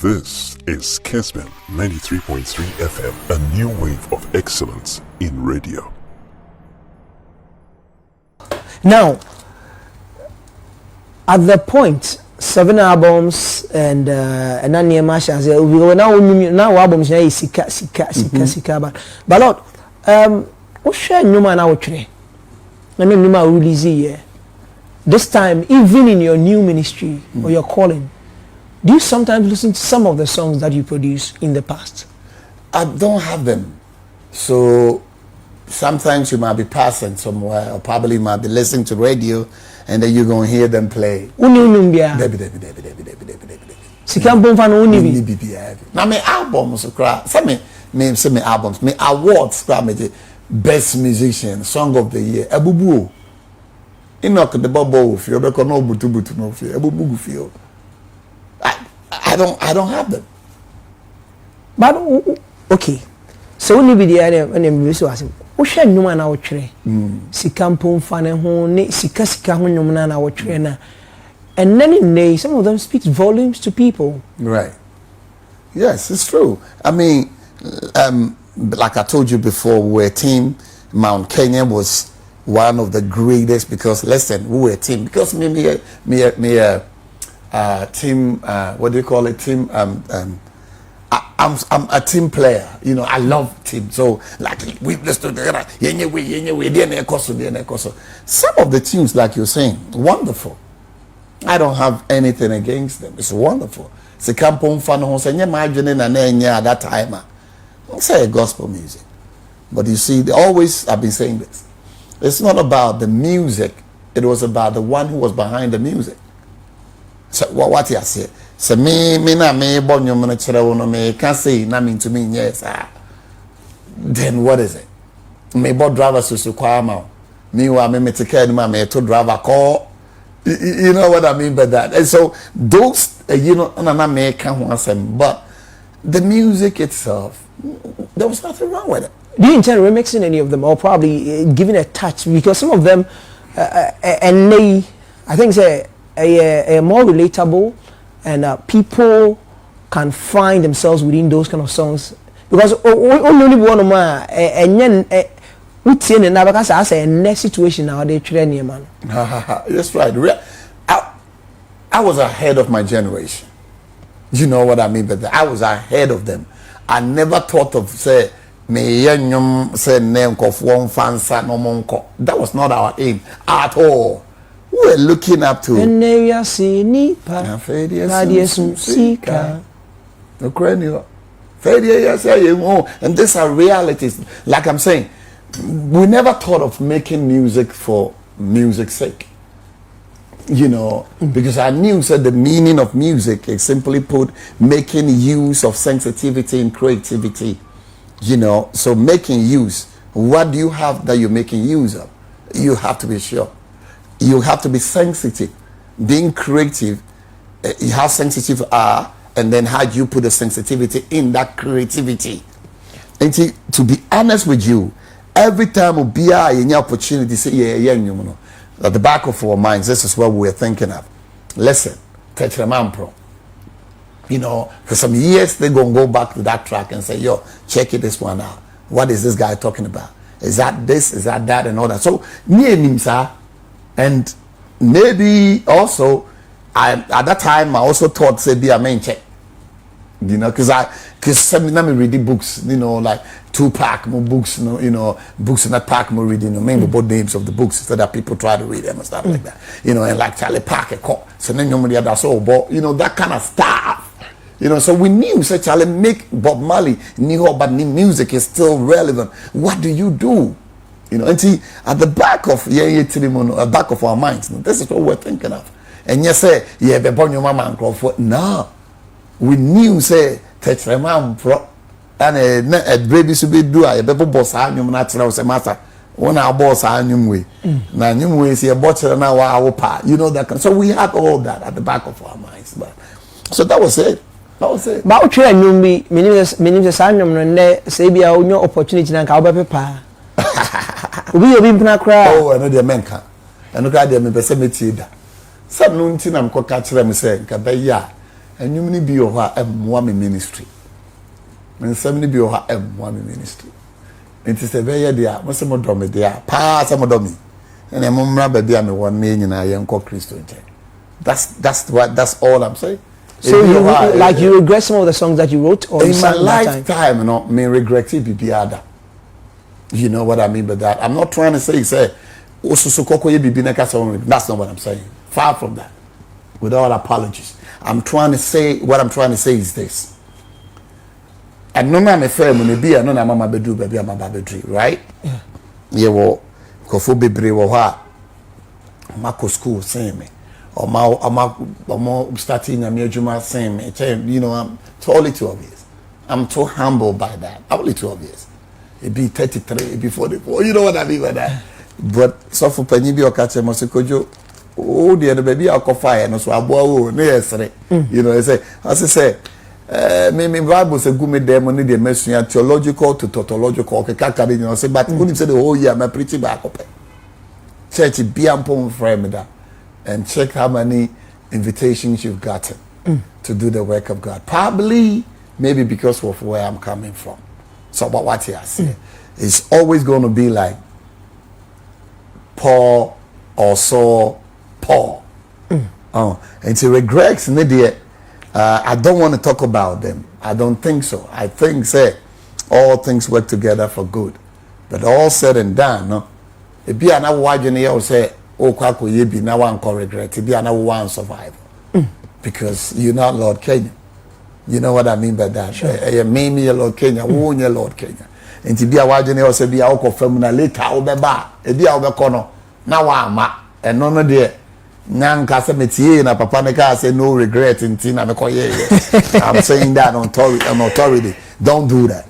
This is Kessben 93.3 FM, a new wave of excellence in radio. Now, at the point, 7 albums and Nanya Masha, we were now albums now sika. But Lord, what share Numa now tree? And then Numa release here. This time, even in your new ministry or your calling, do you sometimes listen to some of the songs that you produced in the past? I don't have them. So sometimes you might be passing somewhere or probably might be listening to radio and then you're going to hear them play. Now my albums some me albums, me awards best musician, song of the year. Abubu. Enoch the Bobo feel because no butu no feel. Abubu feel. I don't have them. But okay. So only be the idea when you so ask. Wo hwe nnuma na wo twere. Sika mpom fa ne ho ne sika ho nnuma na wo twere na. And then some of them speak volumes to people. Right. Yes, it's true. I mean, like I told you before, we're a team. Mount Kenya was one of the greatest because listen, we were a team because me team, what do you call it? Team, I'm a team player. You know, I love team. So like we let's do together. Some of the tunes, like you're saying, wonderful. I don't have anything against them. It's wonderful. It's a campon fan who say imagine at that time. I say gospel music. But you see, I've been saying this. It's not about the music. It was about the one who was behind the music. So what you say? So me bonyo me chere no me can say na mean to me yes. Then what is it? Me bo driver so kwama. Me wa me take care me to driver call. You know what I mean by that. And so those na me can one but the music itself, there was nothing wrong with it. Do you intend remixing any of them or probably giving a touch? Because some of them and they, I think say a more relatable and people can find themselves within those kind of songs because only one of my and then we see now because I say next situation now they train man. That's right. I was ahead of my generation. You know what I mean by that? I was ahead of them. I never thought of say me say name of one fansa no monko. That was not our aim at all. We were looking up to and these are realities. Like I'm saying, we never thought of making music for music's sake. You know, because I knew said the meaning of music is simply put making use of sensitivity and creativity. You know, so making use, what do you have that you're making use of? You have to be sure. You have to be sensitive. Being creative, how sensitive you are, and then how do you put the sensitivity in that creativity? And to be honest with you, every time we be in your opportunity, say, yeah, at the back of our minds, this is what we're thinking of. Listen, Tetraman Pro. You know, for some years, they're going to go back to that track and say, yo, check this one out. What is this guy talking about? Is that this? Is that that? And all that. So, near Nimsa, and maybe also, at that time, I also thought, say, be a main check. You know, because some of me reading books, you know, like Tupac, more books, you know, books in that pack, more reading, mainly both names of the books so that people try to read them and stuff like that. You know, and like Charlie Parker, so then nobody had that, but you know, that kind of stuff. You know, so we knew, say, Charlie, make Bob Marley knew about music is still relevant. What do you do? You know, and see, at the back of back of our minds, this is what we're thinking of. And you say, yeah, be born your mama and Crawford. No. We knew say Tetraman Pro and a baby should be do a baby boss annuum natural say master. One our boss annuum way. Now new way see a bottle now our pa. You know that so we had all that at the back of our minds. But so that was it. That was it. But try annuum be meaning the annuum no say be a new opportunity na ka oba pa. We obi mpna kra. Oh, I know the men can. And look at them be say me ti da. Some no nti na mko ka kire me say nka be ya and you many be your one ministry. And somebody be your one ministry. It is a very idea. What's some of me there? Pass some of me. And I'm on baby, I'm 1 million. I am called Christian. That's all I'm saying. So you regret some of the songs that you wrote, or in my lifetime, you know, me regret it be other. You know what I mean by that? I'm not trying to say that's not what I'm saying. Far from that. With all apologies. What I'm trying to say is this. I know I'm a friend when be I know I'm a bedroom, baby, I'm a baby, right? Yeah, well, Kofu Bebre wa Mako school same me. Or my starting a major same me. You know, I'm totally too obvious. I'm too humble by that. I'm too obvious. It be 33, it be 44. You know what I mean by that? But so for penny be or catch a mosikojo. Oh, the baby I'll call fire and so I bow yesterday. You know, I say, me Bible say good me them only the message theological to tautological, you know, say, but when you say the whole year, I'm pretty back up. Church be on frame that and check how many invitations you've gotten to do the work of God. Probably, maybe because of where I'm coming from. So, but what I say, it's always going to be like Paul or Saul. Paul. And to regrets, I don't want to talk about them. I don't think so. I think all things work together for good. But all said and done, no. If you are not watching here, say, oh, Kwako, you be now one regret. If you are not one survivor, because you're not Lord Kenya. You know what I mean by that? Sure. You mean me Lord Kenya, who you Lord Kenya. And to be a watching here, say, be a confirm later, I'll be back. If you are corner, now I'm and none of the Nan Casametier and Papa Neka say no regret in Tina. I'm saying that on authority. Don't do that.